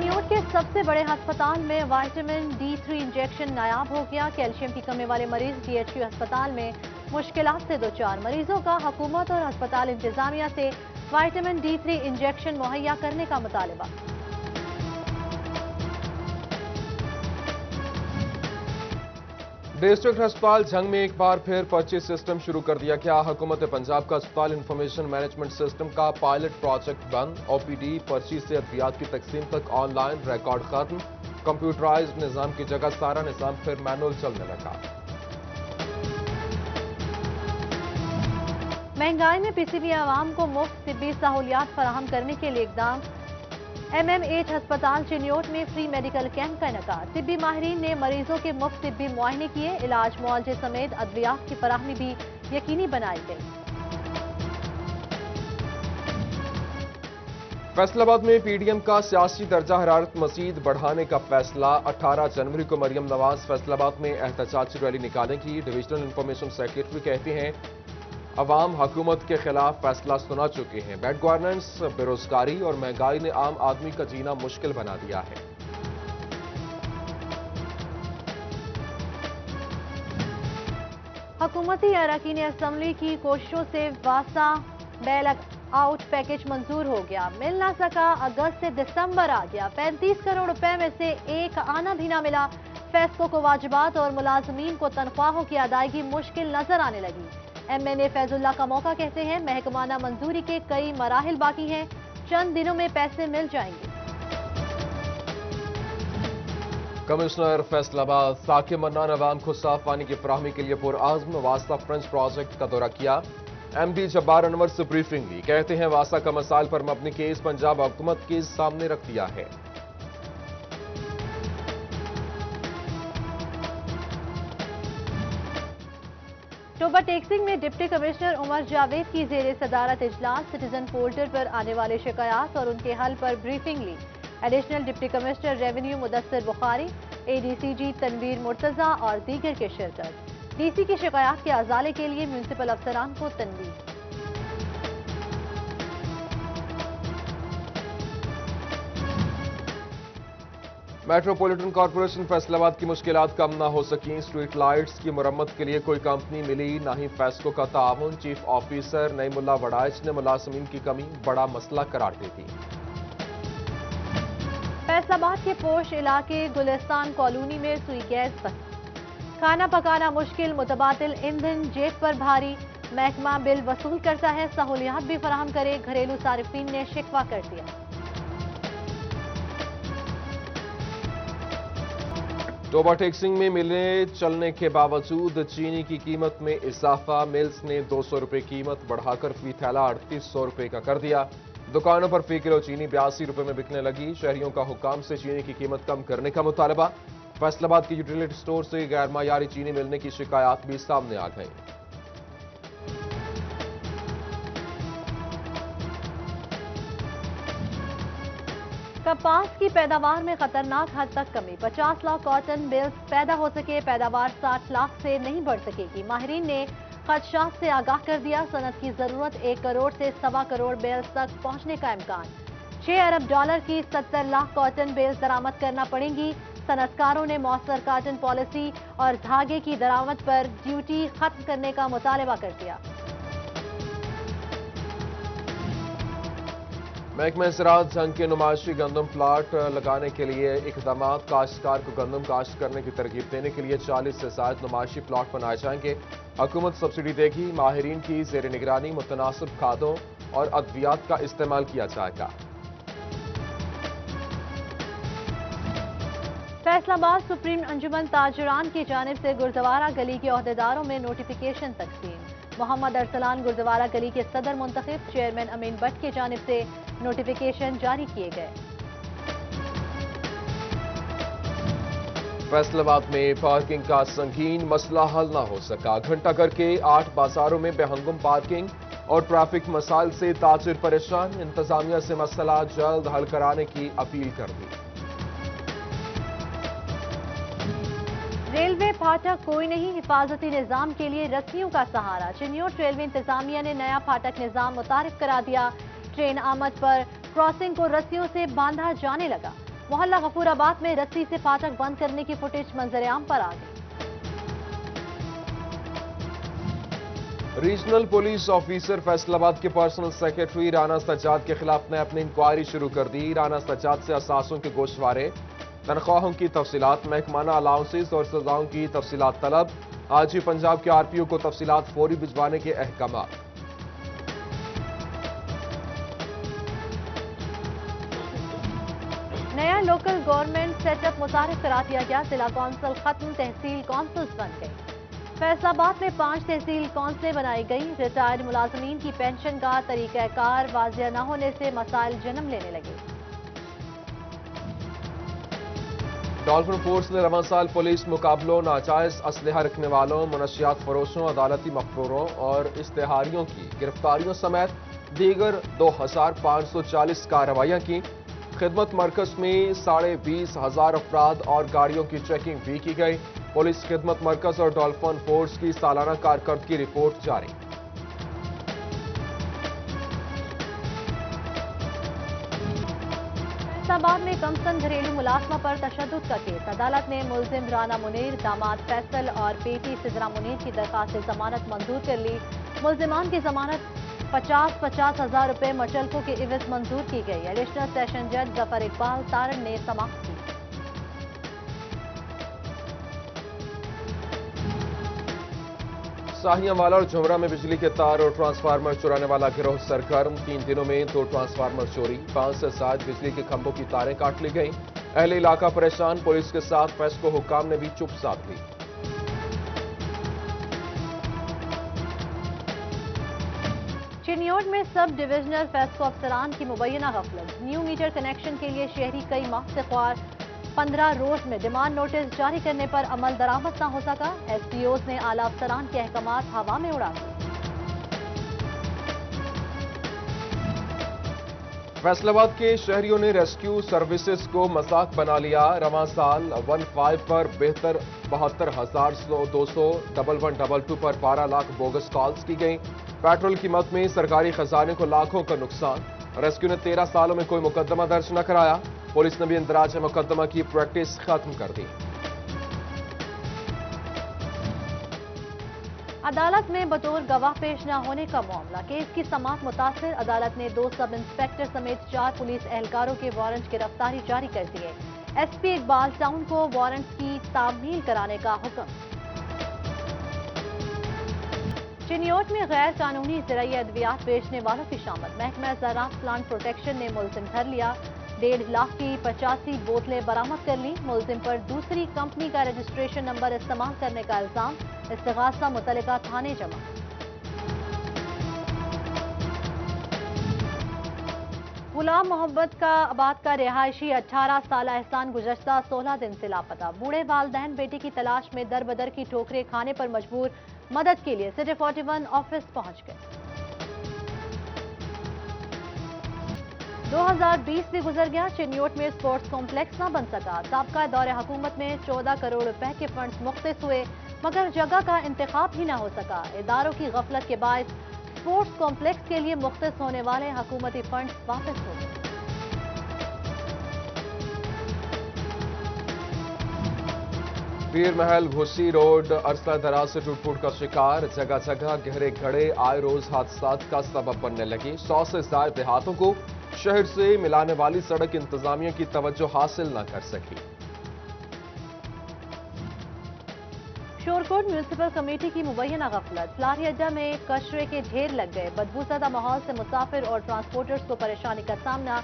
चिन्योट के सबसे बड़े अस्पताल में विटामिन D3 इंजेक्शन नायाब हो गया। कैल्शियम की कमी वाले मरीज DHQ अस्पताल में मुश्किलात से दो चार। मरीजों का हुकूमत और अस्पताल इंतजामिया से विटामिन D3 इंजेक्शन मुहैया करने का मुतालबा। डिस्ट्रिक्ट अस्पताल झंग में एक बार फिर पर्ची सिस्टम शुरू कर दिया गया। हुकूमत पंजाब का अस्पताल इंफॉर्मेशन मैनेजमेंट सिस्टम का पायलट प्रोजेक्ट बंद। OPD पर्ची से अद्वियात की तकसीम तक ऑनलाइन, रिकॉर्ड खत्म। कंप्यूटराइज्ड निजाम की जगह सारा निजाम फिर मैनुअल चलने लगा। महंगाई में पिसी हुई आवाम को मुफ्त तिब्बी सहूलियात फराहम करने के लिए इकदाम। MMH अस्पताल चिन्योट में फ्री मेडिकल कैंप का इनेकाद। तिब्बी माहिरीन ने मरीजों के मुफ्त तिब्बी मुआयने किए। इलाज मुआवजे समेत अद्वियात की फराहमी भी यकीनी बनाई गई। फैसलाबाद में PDM का सियासी दर्जा हरारत मजीद बढ़ाने का फैसला। 18 जनवरी को मरियम नवाज फैसलाबाद में एहतजाजी रैली निकालेंगी। डिविजनल इंफॉर्मेशन सेक्रेटरी कहते हैं अवाम हुकूमत के खिलाफ फैसला सुना चुके हैं। बैड गवर्नेंस, बेरोजगारी और महंगाई ने आम आदमी का जीना मुश्किल बना दिया है। हुकूमती अरकान असम्बली की कोशिशों से वासा बेल आउट पैकेज मंजूर हो गया। मिल ना सका, अगस्त से दिसंबर आ गया। 35 करोड़ रुपए में से एक आना भी ना मिला। फैसको को वाजिबात और मुलाजमीन को तनख्वाहों की अदायगी मुश्किल नजर आने लगी। MNA फैजुल्ला का मौका कहते हैं महकमाना मंजूरी के कई मराहिल बाकी हैं, चंद दिनों में पैसे मिल जाएंगे। कमिश्नर फैसलाबाद साकिब मन्नान अवाम को साफ पानी की फराहमी के लिए पुरआज़्म वास्ता फ्रेंच प्रोजेक्ट का दौरा किया। MD जब्बार अनवर से ब्रीफिंग ली। कहते हैं वासा का मसाइल पर मबनी केस पंजाब हुकूमत के सामने रख दिया है। टोबा टेक्सिंग में डिप्टी कमिश्नर उमर जावेद की जेर सदारत इजलास। सिटीजन पोर्टल पर आने वाले शिकायत और उनके हल पर ब्रीफिंग ली। Additional deputy commissioner revenue Mudassir Bukhari, ADCG Tanveer Murtaza और दीगर के शिरकत। DC की शिकायत के अजाले के लिए म्यूनसिपल अफसरान को तनवीह। मेट्रोपॉलिटन कॉरपोरेशन फैसलाबाद की मुश्किलात कम ना हो सकी। स्ट्रीट लाइट्स की मरम्मत के लिए कोई कंपनी मिली, ना ही फैसको का ताउन। चीफ ऑफिसर नईमुल्ला वड़ाइच ने मुलाजमीन की कमी बड़ा मसला करार दी थी। फैसलाबाद के पोश इलाके गुलिस्तान कॉलोनी में सुई गैस बंद। खाना पकाना मुश्किल, मुतबादिल ईंधन जेब पर भारी। महकमा बिल वसूल करता है, सहूलियात भी फराहम करे, घरेलू सारिफीन ने शिकवा कर दिया। टोबा टेक्सिंग में मिलें चलने के बावजूद चीनी की कीमत में इजाफा। मिल्स ने 200 रुपए कीमत बढ़ाकर फी थैला 3800 रुपए का कर दिया। दुकानों पर फी किलो चीनी 82 रुपए में बिकने लगी। शहरियों का हुकाम से चीनी की कीमत कम करने का मुतालबा। फैसलाबाद की यूटिलिटी स्टोर से गैर मायारी चीनी मिलने की शिकायत भी सामने आ गई। कपास की पैदावार में खतरनाक हद तक कमी। 50 लाख कॉटन बेल्स पैदा हो सके, पैदावार 60 लाख से नहीं बढ़ सकेगी। माहिरीन ने खदशात से आगाह कर दिया। सनत की जरूरत 1 करोड़ से 1.25 करोड़ बेल्स तक पहुंचने का इम्कान। $6 अरब की 70 लाख कॉटन बेल्स दरामद करना पड़ेंगी। सनतकारों ने मौसर कॉटन पॉलिसी और धागे की दरामद पर ड्यूटी खत्म करने का मुतालबा कर दिया। महकमा ज़राअत झंग के नुमाइशी गंदम प्लाट लगाने के लिए इकदाम। काश्तकार को गंदम काश्त करने की तरगीब देने के लिए 40 से ज्यादा नुमाइशी प्लाट बनाए जाएंगे। हुकूमत सब्सिडी देगी। माहिरीन की जेर निगरानी मुतनासिब खादों और अद्वियात का इस्तेमाल किया जाएगा। फैसलाबाद सुप्रीम अंजुमन ताजरान की जानिब से गुरुद्वारा गली के ओहदेदारों में नोटिफिकेशन तकसीम। मोहम्मद अरसलान गुरुद्वारा गली के सदर मुंतखब, चेयरमैन अमीन भट्ट की जानिब से नोटिफिकेशन जारी किए गए। फैसलाबाद में पार्किंग का संगीन मसला हल न हो सका। घंटाघर के 8 बाजारों में बेहंगम पार्किंग और ट्रैफिक मसाइल से ताजिर परेशान। इंतजामिया से मसला जल्द हल कराने की अपील कर दी। रेलवे फाटक कोई नहीं, हिफाजती निजाम के लिए रस्सियों का सहारा। चिन्योट रेलवे इंतजामिया ने नया फाटक निजाम मुतारिफ करा दिया। ट्रेन आमद पर क्रॉसिंग को रस्सियों से बांधा जाने लगा। मोहल्ला गफूराबाद में रस्सी से फाटक बंद करने की फुटेज मंजरेआम पर आ गई। रीजनल पुलिस ऑफिसर फैसलाबाद के पर्सनल सेक्रेटरी राना सज्जाद के खिलाफ ने अपनी इंक्वायरी शुरू कर दी। राना सज्जाद से असासों के गोशवारे, तनख्वाहों की तफसीलात, महकमाना अलाउंसेस और सजाओं की तफसीलात तलब। आज ही पंजाब के आरपीओ को तफसीलात फौरी भिजवाने के अहकामात। नया लोकल गवर्नमेंट सेटअप मुतारिफ करा दिया गया। जिला कौंसिल खत्म, तहसील कौंसिल्स बन गई। फैसलाबाद में 5 तहसील कौंसिलें बनाई गई। रिटायर्ड मुलाजमीन की पेंशन का तरीकाकार वाजिया न होने से मसाइल जन्म लेने लगे। डॉल्फिन फोर्स ने रवां साल पुलिस मुकाबलों, नाजायज असलहा रखने वालों, मनशियात फरोशों, अदालती मकरूरों और इश्तेहारियों की गिरफ्तारियों समेत दीगर 2540 कार्रवाइयां की। खिदमत मरकज में 20,500 अफराद और गाड़ियों की चेकिंग भी की गई। पुलिस खिदमत मरकज और डॉल्फिन फोर्स की सालाना कारकर्दगी रिपोर्ट जारी। फैसलाबाद में कमसन घरेलू मुलाजमा पर तशद्दुद का केस। अदालत ने मुलजिम राना मुनीर, दामाद फैसल और बेटी सिदरा मुनीर की दरखास्त जमानत मंजूर कर ली। मुलजिमान की जमानत 50-50 हजार रुपए मचलकों के इवज मंजूर की गई। एडिशनल सेशन जज जफर इकबाल तारण ने समाप्त की। साहियावाला और झुमरा में बिजली के तार और ट्रांसफार्मर चुराने वाला गिरोह सरगर्म। 3 दिनों में 2 ट्रांसफार्मर चोरी, 5 से 7 बिजली के खंभों की तारें काट ली गई। अहले इलाका परेशान, पुलिस के साथ फेस्को हुक्काम ने भी चुप साध ली। चिन्योट में सब डिविजनल फेस्को अफसरान की मुबैना गफलत। न्यू मीटर कनेक्शन के लिए शहरी कई माह से ख्वार। 15 रोज में डिमांड नोटिस जारी करने पर अमल दरामद न हो सका। एसपीओज ने आला अफसरान के अहकामात हवा में उड़ा दिए। फैसलाबाद के शहरियों ने रेस्क्यू सर्विसेज को मजाक बना लिया। रवां साल 15 पर बेहतर 72,200, 1122 पर 12 लाख बोगस कॉल्स की गई। पेट्रोल कीमत में सरकारी खजाने को लाखों का नुकसान। रेस्क्यू ने 13 सालों में कोई मुकदमा दर्ज न कराया। पुलिस ने भी इंदराज मुकदमा की प्रैक्टिस खत्म कर दी। अदालत में बतौर गवाह पेश न होने का मामला। केस की समाअत मुतासिर। अदालत ने 2 सब इंस्पेक्टर समेत 4 पुलिस एहलकारों के वारंट गिरफ्तारी जारी कर दिए। एसपी इकबाल टाउन को वारंट की तामील कराने का हुक्म। चिन्योट में गैर कानूनी ज़राई अद्वियात बेचने वालों की शामत। महकमा ज़राअत प्लांट प्रोटेक्शन ने मुलजिम धर लिया। 1.5 लाख की 85 बोतलें बरामद कर ली। मुलजिम पर दूसरी कंपनी का रजिस्ट्रेशन नंबर इस्तेमाल करने का इल्जाम। इस्तिगासा मुतल्लिका थाने जमा। गुलाम मोहम्मद का आबाद का रिहायशी 18 साल एहसान गुज़श्ता 16 दिन से लापता। बूढ़े वालदैन बेटी की तलाश में दर बदर की ठोकरें खाने पर मजबूर। मदद के लिए सिटी 41 ऑफिस पहुंच गए। 2020 भी गुजर गया। चिन्योट में स्पोर्ट्स कॉम्प्लेक्स न बन सका। साबका दौरे हुकूमत में 14 करोड़ रुपए के फंड्स मुख्तस हुए, मगर जगह का इंतखाब ही न हो सका। इदारों की गफलत के बायस स्पोर्ट्स कॉम्प्लेक्स के लिए मुख्तस होने वाले हुकूमती फंड्स वापस हो गए। पीर महल घुसी रोड अरसा दराज से टूट-फूट का शिकार। जगह जगह गहरे गड्ढे आए रोज हादसात का सबब बनने लगी। 100 से ज्यादा देहातों को शहर से मिलाने वाली सड़क इंतजामिया की तवज्जो हासिल न कर सकी। शोरकोट म्यूनिसिपल कमेटी की मुबैना गफलत। लारी अड्डा में कचरे के ढेर लग गए। बदबूसादा माहौल से मुसाफिर और ट्रांसपोर्टर्स को परेशानी का सामना।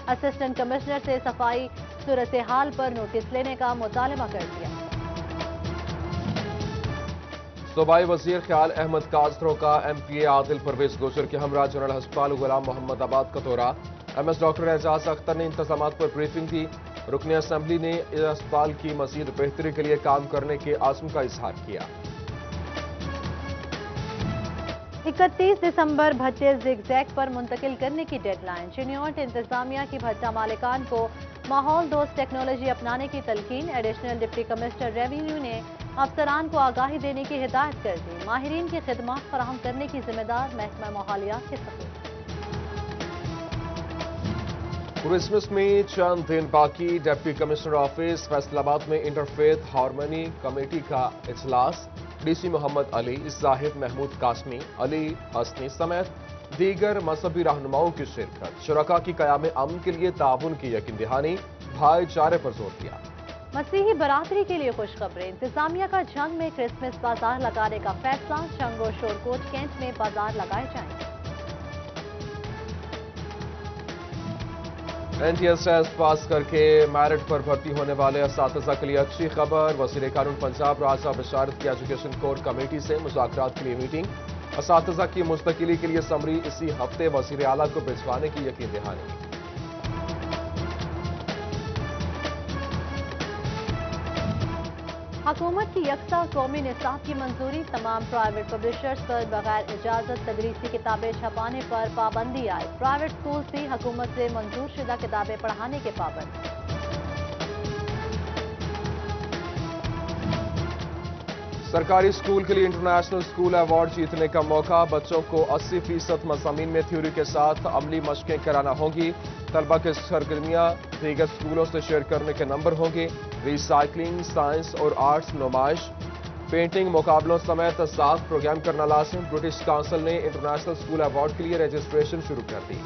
असिस्टेंट कमिश्नर से सफाई सूरत हाल पर नोटिस लेने का मुतालबा कर दिया। सूबाई वजीर ख्याल अहमद काजरो का MPA आदिल परवेज गुजर के हमरा जनरल अस्पताल गुलाम मोहम्मद आबाद का दौरा। MS डॉक्टर एजाज अख्तर ने इंतजामात पर ब्रीफिंग दी। रुकन असम्बली ने इस अस्पताल की मजीद बेहतरी के लिए काम करने के आज़म का इजहार किया। 31 दिसंबर भट्टे जिगजैग पर मुंतकिल करने की डेडलाइन। चिन्योट इंतजामिया की भट्टा मालिकान को माहौल दोस्त टेक्नोलॉजी अपनाने की तलकीन। एडिशनल डिप्टी कमिश्नर रेवेन्यू ने अफसरान को आगाही देने की हिदायत कर दी। माहिरीन की खिदमात फराहम करने की जिम्मेदार महकमा माहौलियात के सपूत। क्रिसमस में चंद दिन बाकी डिप्टी कमिश्नर ऑफिस फैसलाबाद में इंटरफेथ हार्मनी कमेटी का इजलास। डीसी मोहम्मद अली, जाहिद महमूद कासमी, अली हसनी समेत दीगर मजहबी रहनुमाओं की शिरकत। शुरका की क़याम अमन के लिए ताउन की यकीन दहानी, भाईचारे पर जोर दिया। मसीही बरादरी के लिए खुशखबरी। इंतजामिया का जंग में क्रिसमस बाजार लगाने का फैसला। चंग और शोरकोट कैंट में बाजार लगाए जाएंगे। NTSS पास करके मेरिट पर भर्ती होने वाले असातिज़ा के लिए अच्छी खबर। वज़ीर कानून पंजाब राजा बशारत की एजुकेशन कोर कमेटी से मुज़ाकरात के लिए मीटिंग। असातिज़ा की मुस्तकिली के लिए समरी इसी हफ्ते वज़ीर आला को भिजवाने की यकीन दहानी। हुकूमत की यकसा कौमी निसाब की मंजूरी। तमाम प्राइवेट पब्लिशर्स पर बगैर इजाजत तदरीसी किताबें छपाने पर पाबंदी आए। प्राइवेट स्कूल भी हुकूमत से मंजूर शुदा किताबें पढ़ाने के पाबंद। सरकारी स्कूल के लिए इंटरनेशनल स्कूल अवार्ड जीतने का मौका। बच्चों को 80% मज़ामीन में थ्योरी के साथ अमली मशकें कराना होंगी। तलबा के सरगर्मियां दीगर स्कूलों से शेयर करने के नंबर होंगे। रिसाइकलिंग, साइंस और आर्ट्स नुमाइश, पेंटिंग मुकाबलों समेत 7 प्रोग्राम करना लाजिम। ब्रिटिश काउंसिल ने इंटरनेशनल स्कूल अवार्ड के लिए रजिस्ट्रेशन शुरू कर दी।